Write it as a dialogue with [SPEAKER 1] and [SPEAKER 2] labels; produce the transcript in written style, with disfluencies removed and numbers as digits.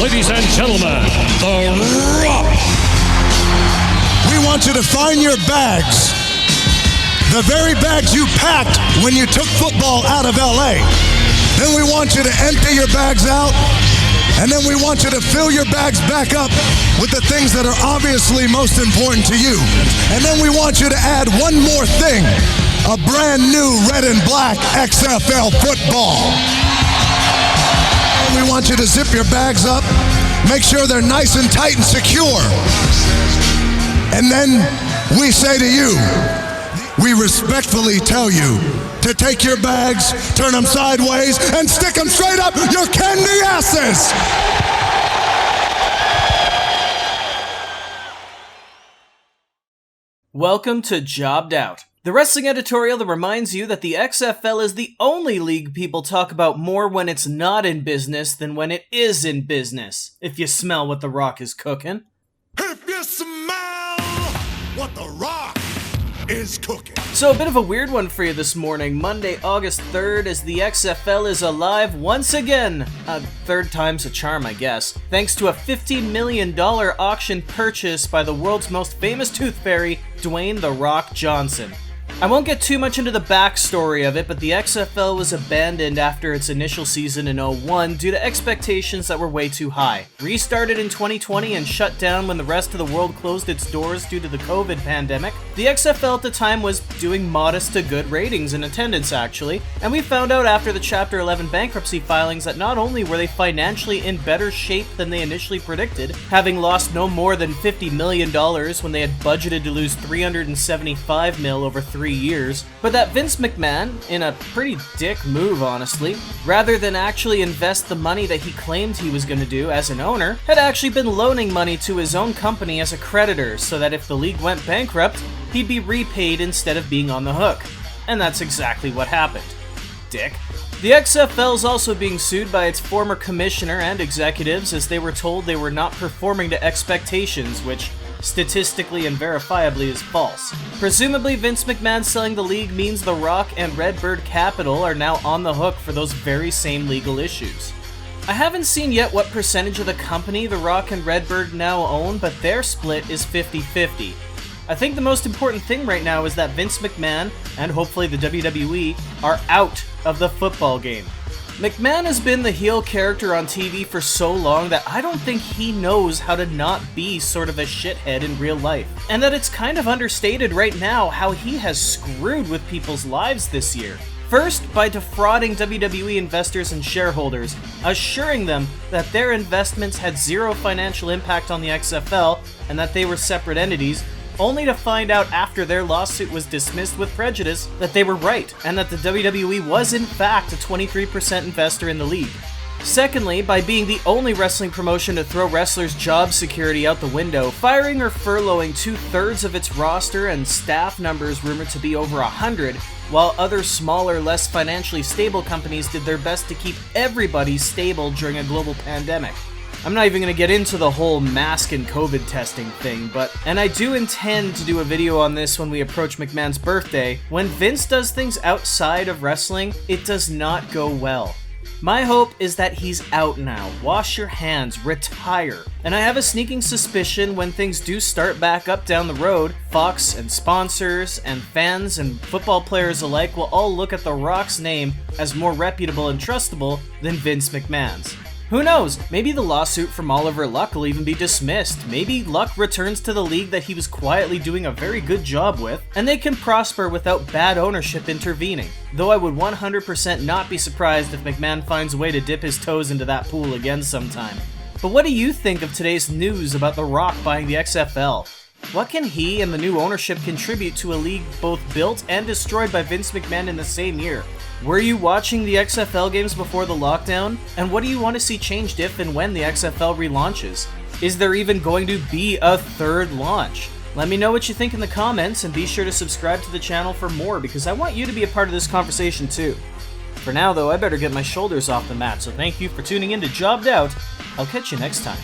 [SPEAKER 1] ladies and gentlemen, The Rock.
[SPEAKER 2] We want you to find your bags. The very bags you packed when you took football out of LA. Then we want you to empty your bags out. And then we want you to fill your bags back up with the things that are obviously most important to you. And then we want you to add one more thing. A brand new red and black XFL football. And we want you to zip your bags up. Make sure they're nice and tight and secure. And then we say to you, we respectfully tell you to take your bags, turn them sideways, and stick them straight up your candy asses!
[SPEAKER 3] Welcome to Jobbed Out, the wrestling editorial that reminds you that the XFL is the only league people talk about more when it's not in business than when it is in business, if you smell what The Rock is cooking.
[SPEAKER 2] If you smell what The Rock is cooking.
[SPEAKER 3] So a bit of a weird one for you this morning, Monday, August 3rd, as the XFL is alive once again. Third time's a charm, I guess. Thanks to a $15 million auction purchase by the world's most famous tooth fairy, Dwayne "The Rock" Johnson. I won't get too much into the backstory of it, but the XFL was abandoned after its initial season in 2001 due to expectations that were way too high. Restarted in 2020 and shut down when the rest of the world closed its doors due to the COVID pandemic, the XFL at the time was doing modest to good ratings and attendance actually, and we found out after the Chapter 11 bankruptcy filings that not only were they financially in better shape than they initially predicted, having lost no more than $50 million when they had budgeted to lose $375 million over 3 years, but that Vince McMahon, in a pretty dick move honestly, rather than actually invest the money that he claimed he was going to do as an owner, had actually been loaning money to his own company as a creditor so that if the league went bankrupt, he'd be repaid instead of being on the hook. And that's exactly what happened. Dick. The XFL is also being sued by its former commissioner and executives as they were told they were not performing to expectations, which statistically and verifiably is false. Presumably, Vince McMahon selling the league means The Rock and Redbird Capital are now on the hook for those very same legal issues. I haven't seen yet what percentage of the company The Rock and Redbird now own, but their split is 50-50. I think the most important thing right now is that Vince McMahon, and hopefully the WWE, are out of the football game. McMahon has been the heel character on TV for so long that I don't think he knows how to not be sort of a shithead in real life. And that it's kind of understated right now how he has screwed with people's lives this year. First, by defrauding WWE investors and shareholders, assuring them that their investments had zero financial impact on the XFL and that they were separate entities, only to find out after their lawsuit was dismissed with prejudice that they were right, and that the WWE was in fact a 23% investor in the league. Secondly, by being the only wrestling promotion to throw wrestlers' job security out the window, firing or furloughing 2/3 of its roster and staff numbers rumored to be over 100, while other smaller, less financially stable companies did their best to keep everybody stable during a global pandemic. I'm not even going to get into the whole mask and COVID testing thing, and I do intend to do a video on this when we approach McMahon's birthday. When Vince does things outside of wrestling, it does not go well. My hope is that he's out now. Wash your hands, retire. And I have a sneaking suspicion when things do start back up down the road, Fox and sponsors and fans and football players alike will all look at The Rock's name as more reputable and trustable than Vince McMahon's. Who knows? Maybe the lawsuit from Oliver Luck will even be dismissed. Maybe Luck returns to the league that he was quietly doing a very good job with, and they can prosper without bad ownership intervening. Though I would 100% not be surprised if McMahon finds a way to dip his toes into that pool again sometime. But what do you think of today's news about The Rock buying the XFL? What can he and the new ownership contribute to a league both built and destroyed by Vince McMahon in the same year? Were you watching the XFL games before the lockdown? And what do you want to see changed if and when the XFL relaunches? Is there even going to be a third launch? Let me know what you think in the comments and be sure to subscribe to the channel for more because I want you to be a part of this conversation too. For now though, I better get my shoulders off the mat, so thank you for tuning in to Jobbed Out. I'll catch you next time.